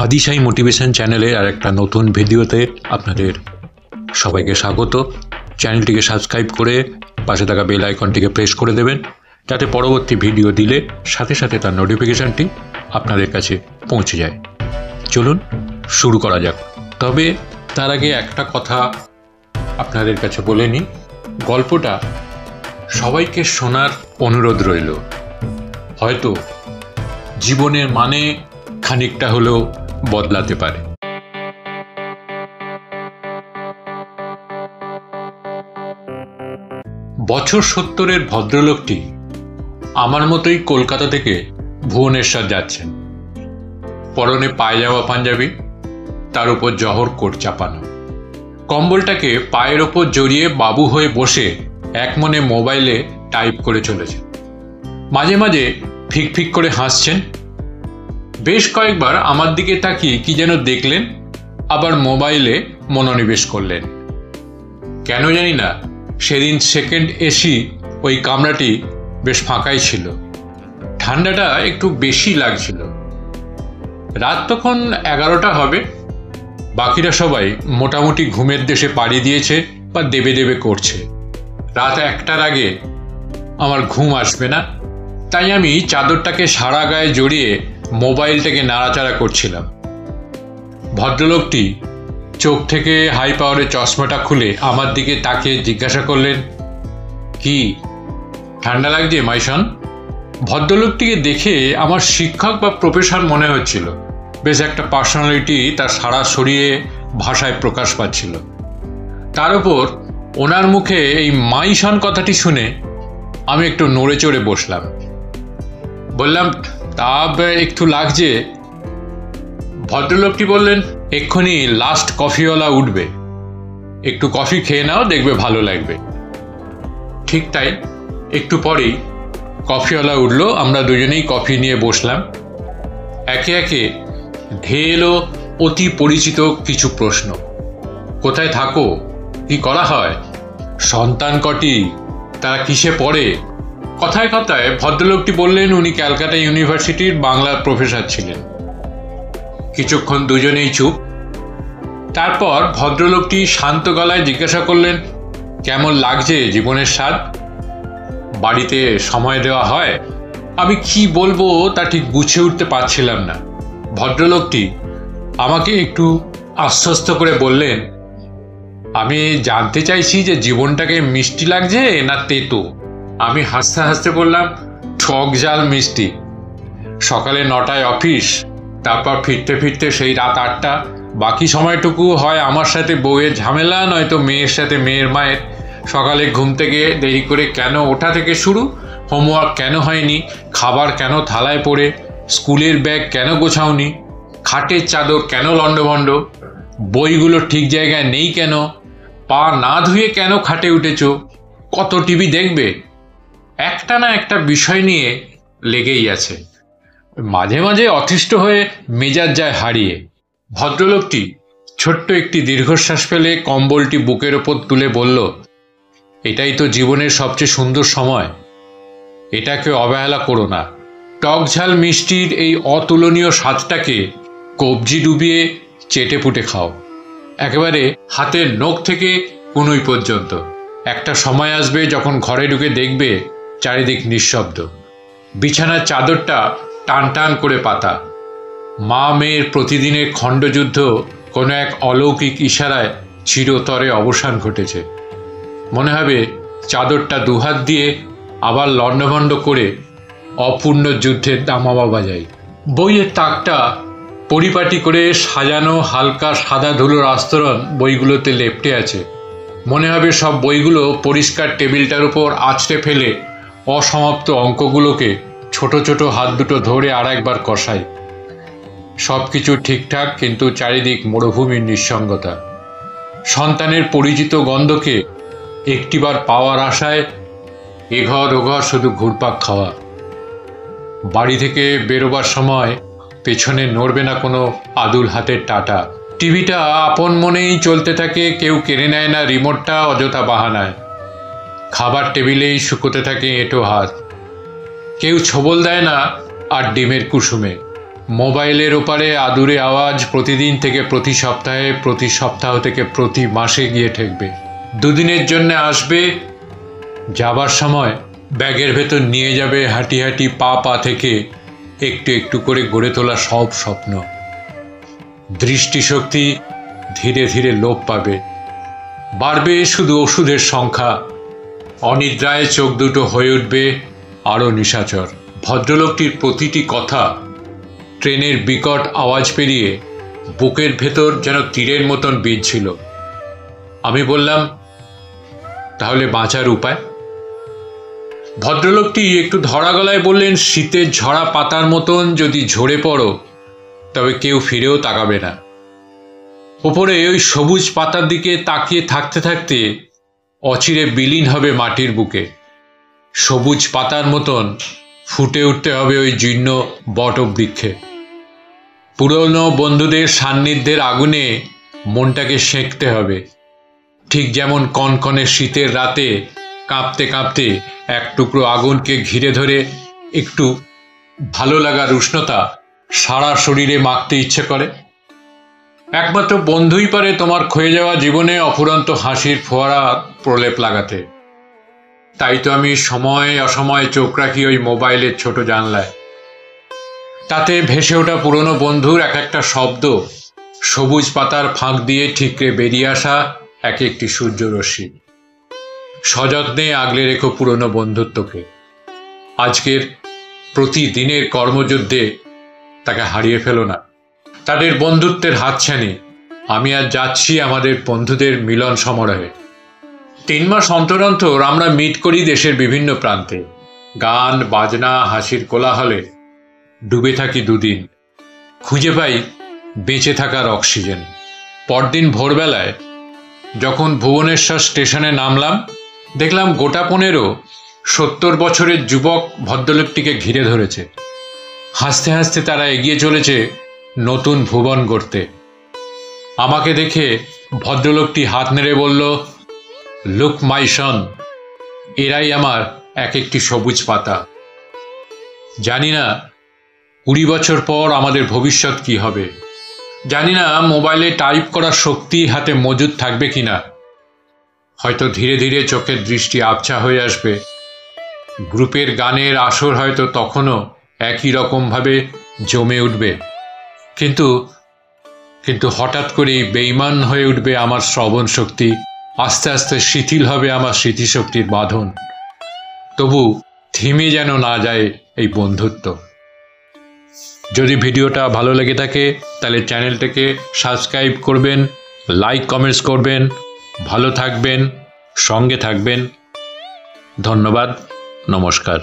আদিশাই motivation চ্যানেলে আর একটা নতুন ভিডিওতে আপনাদের সবাইকে স্বাগত। চ্যানেলটিকে সাবস্ক্রাইব করে পাশে থাকা বেল আইকনটিকে প্রেস করে দেবেন, যাতে পরবর্তী ভিডিও দিলে সাথে সাথে তার নোটিফিকেশানটি আপনাদের কাছে পৌঁছে যায়। চলুন শুরু করা যাক। তবে তার আগে একটা কথা আপনাদের কাছে বলে নিই, গল্পটা সবাইকে শোনার অনুরোধ রইল। হয়তো জীবনের মানে খানিকটা হলেও বদলাতে পারে। বছর 70-এর ভদ্রলোকটি আমার মতোই কলকাতা থেকে ভুবনেশ্বর যাচ্ছেন। পরনে পায়জামা পাঞ্জাবি, তার উপর জহর কোট চাপানো। কম্বলটাকে পায়ের ওপর জড়িয়ে বাবু হয়ে বসে এক মনে মোবাইলে টাইপ করে চলেছেন। মাঝে মাঝে ফিক ফিক করে হাসছেন। বেশ কয়েকবার আমার দিকে তাকিয়ে কি যেন দেখলেন, আবার মোবাইলে মনোনিবেশ করলেন। কেন জানি না সেদিন সেকেন্ড এসি ওই কামরাটি বেশ ফাঁকাই ছিল। ঠান্ডাটা একটু বেশি লাগছিল। রাত তখন 11টা হবে। বাকিরা সবাই মোটামুটি ঘুমের দেশে পাড়ি দিয়েছে বা দেবে দেবে করছে। রাত 1টার আগে আমার ঘুম আসবে না, তাই আমি চাদরটাকে সারা গায়ে জড়িয়ে মোবাইলটাকে নাড়াচাড়া করছিলাম। ভদ্রলোকটি চোখ থেকে হাই পাওয়ারের চশমাটা খুলে আমার দিকে তাকিয়ে জিজ্ঞাসা করলেন, কি ঠান্ডা লাগছে মাইশন? ভদ্রলোকটিকে দেখে আমার শিক্ষক বা প্রফেসর মনে হচ্ছিল। বেশ একটা পার্সোনালিটি তার সারা শরীরে ভাষায় প্রকাশ পাচ্ছিল। তার উপর ওনার মুখে এই মাইশন কথাটি শুনে আমি একটু নড়ে চড়ে বসলাম। বললাম, তা একটু লাগছে। ভদ্রলোকটি বললেন, এক্ষুনি লাস্ট কফিওয়ালা উঠবে, একটু কফি খেয়ে নাও, দেখবে ভালো লাগবে। ঠিক তাই, একটু পরেই কফিওয়ালা উঠল। আমরা দুজনেই কফি নিয়ে বসলাম। একে একে ধেয়ে এলো অতি পরিচিত কিছু প্রশ্ন। কোথায় থাকো? কি করা হয়? সন্তান কটি? তারা কিসে পড়ে? কথায় কথায় ভদ্রলোকটি বললেন উনি ক্যালকাটা ইউনিভার্সিটির বাংলার প্রফেসর ছিলেন। কিছুক্ষণ দুজনেই চুপ। তারপর ভদ্রলোকটি শান্ত গলায় জিজ্ঞাসা করলেন, কেমন লাগছে জীবনের স্বাদ? বাড়িতে সময় দেওয়া হয়? আমি কি বলবো তা ঠিক বুঝে উঠতে পারছিলাম না। ভদ্রলোকটি আমাকে একটু আশ্বস্ত করে বললেন, আমি জানতে চাইছি যে জীবনটাকে মিষ্টি লাগছে না তেতো? আমি হাসতে হাসতে বললাম, টক ঝাল মিষ্টি। সকালে 9টায় অফিস, তারপর ফিরতে ফিরতে সেই রাত 8টা। বাকি সময়টুকু হয় আমার সাথে বউয়ের ঝামেলা, নয়তো মেয়ের সাথে মেয়ের মায়ের। সকালে ঘুম থেকে দেরি করে কেন ওঠা থেকে শুরু, হোমওয়ার্ক কেন হয়নি, খাবার কেন থালায় পড়ে, স্কুলের ব্যাগ কেন গোছাওনি, খাটের চাদর কেন লণ্ডভণ্ড, বইগুলো ঠিক জায়গায় নেই কেন, পা না ধুয়ে কেন খাটে উঠেছ, কত টিভি দেখবে, একটা না একটা বিষয় নিয়ে লেগেই আছে। মাঝে মাঝে অতিষ্ঠ হয়ে মেজাজ যায় হারিয়ে। ভদ্রলোকটি ছোট্ট একটি দীর্ঘশ্বাস ফেলে কম্বলটি বুকের ওপর তুলে বলল, এটাই তো জীবনের সবচেয়ে সুন্দর সময়, এটাকে অবহেলা করো না। টক ঝাল মিষ্টির এই অতুলনীয় স্বাদটাকে কবজি ডুবিয়ে চেটে পুটে খাও, একেবারে হাতের নখ থেকে কনুই পর্যন্ত। একটা সময় আসবে যখন ঘরে ঢুকে দেখবে চারিদিক নিঃশব্দ, বিছানার চাদরটা টান টান করে পাতা। মা মেয়ের প্রতিদিনের খণ্ডযুদ্ধ কোনো এক অলৌকিক ইশারায় চিরতরে অবসান ঘটেছে। মনে হবে চাদরটা দুহাত দিয়ে আবার লণ্ডভণ্ড করে অপূর্ণ যুদ্ধের দামামা বাজাই। বইয়ের তাকটা পরিপাটি করে সাজানো হালকা সাদা ধুলোর আস্তরণ বইগুলোতে লেপ্টে আছে। মনে হবে সব বইগুলো পরিষ্কার টেবিলটার উপর আছড়ে ফেলে অসমাপ্ত অঙ্কগুলোকে ছোট ছোট হাত দুটো ধরে আর একবার কষাই। সব কিছু ঠিকঠাক, কিন্তু চারিদিক মরুভূমির নিঃসঙ্গতা। সন্তানের পরিচিত গন্ধকে একটিবার পাওয়ার আশায় এঘর ওঘর শুধু ঘুরপাক খাওয়া। বাড়ি থেকে বেরোবার সময় পেছনে নড়বে না কোনো আদুল হাতের টাটা। টিভিটা আপন মনেই চলতে থাকে, কেউ কেড়ে নেয় না রিমোটটা অযথা বাহানায়। খাবার টেবিলেই শুকোতে থাকে এঁটো হাত, কেউ ছোবল দেয় না আর ডিমের কুসুমে। মোবাইলের ওপারে আদুরে আওয়াজ প্রতিদিন থেকে প্রতি সপ্তাহে, প্রতি সপ্তাহ থেকে প্রতি মাসে গিয়ে ঠেকবে। দুদিনের জন্য আসবে, যাবার সময় ব্যাগের ভেতর নিয়ে যাবে হাঁটি হাঁটি পা থেকে একটু একটু করে গড়ে তোলা সব স্বপ্ন। দৃষ্টিশক্তি ধীরে ধীরে লোপ পাবে, বাড়বে শুধু ওষুধের সংখ্যা, অনিদ্রায় চোখ দুটো হয়ে উঠবে আরও নিশাচর। ভদ্রলোকটির প্রতিটি কথা ট্রেনের বিকট আওয়াজ পেরিয়ে বুকের ভেতর যেন তীরের মতন বিঁধছিল। আমি বললাম, তাহলে বাঁচার উপায়? ভদ্রলোকটি একটু ধরা গলায় বললেন, শীতের ঝরা পাতার মতন যদি ঝরে পড়ো তবে কেউ ফিরেও তাকাবে না। ওপরে ওই সবুজ পাতার দিকে তাকিয়ে থাকতে থাকতে অচিরে বিলীন হবে মাটির বুকে। সবুজ পাতার মতন ফুটে উঠতে হবে ওই জীর্ণ বটবৃক্ষে। পুরনো বন্ধুদের সান্নিধ্যের আগুনে মনটাকে সেঁকতে হবে, ঠিক যেমন কনকনে শীতের রাতে কাঁপতে কাঁপতে এক টুকরো আগুনকে ঘিরে ধরে একটু ভালো লাগার উষ্ণতা সারা শরীরে মাখতে ইচ্ছে করে। একমাত্র বন্ধুই পারে তোমার ক্ষয়ে যাওয়া জীবনে অফুরন্ত হাসির ফোয়ারা প্রলেপ লাগাতে। তাই তো আমি সময় অসময়ে চোখ রাখি ওই মোবাইলের ছোট জানলায়। তাতে ভেসে ওঠা পুরনো বন্ধুর এক একটা শব্দ, সবুজ পাতার ফাঁক দিয়ে ঠিকরে বেরিয়ে আসা এক একটি সূর্যরশ্মি। সযত্নে আগলে রেখো পুরনো বন্ধুত্বকে। আজকের প্রতিদিনের কর্মযুদ্ধে তাকে হারিয়ে ফেলো না। তাদের বন্ধুত্বের হাতছানি আমি আজ যাচ্ছি আমাদের বন্ধুদের মিলন সমারোহে। 3 মাস অন্তর অন্তর আমরা মিট করি দেশের বিভিন্ন প্রান্তে। গান বাজনা হাসির কোলাহলে ডুবে থাকি 2 দিন, খুঁজে পাই বেঁচে থাকার অক্সিজেন। পরদিন ভোরবেলায় যখন ভুবনেশ্বর স্টেশনে নামলাম, দেখলাম গোটা 15 70 বছরের যুবক ভদ্রলোকটিকে ঘিরে ধরেছে। হাসতে হাসতে তারা এগিয়ে চলেছে নতুন ভুবন গড়তে। আমাকে দেখে ভদ্রলোকটি হাত নেড়ে বলল, লুক মাই সন, এরাই আমার এক একটি সবুজ পাতা। জানি না 20 বছর পর আমাদের ভবিষ্যৎ কি হবে। জানি না মোবাইলে টাইপ করার শক্তি হাতে মজুদ থাকবে কিনা। হয়তো ধীরে ধীরে চোখের দৃষ্টি আবছা হয়ে আসবে। গ্রুপের গানের আসর হয়তো তখনও একই রকমভাবে জমে উঠবে। কিন্তু হঠাৎ করেই বেইমান হয়ে উঠবে আমার শ্রবণ শক্তি, আস্তে আস্তে শিথিল হবে আমার স্মৃতিশক্তির বাঁধন। তবু থেমে যেন না যায় এই বন্ধুত্ব। যদি ভিডিওটা ভালো লেগে থাকে তাহলে চ্যানেলটাকে সাবস্ক্রাইব করবেন, লাইক কমেন্টস করবেন। ভালো থাকবেন, সঙ্গে থাকবেন। ধন্যবাদ, নমস্কার।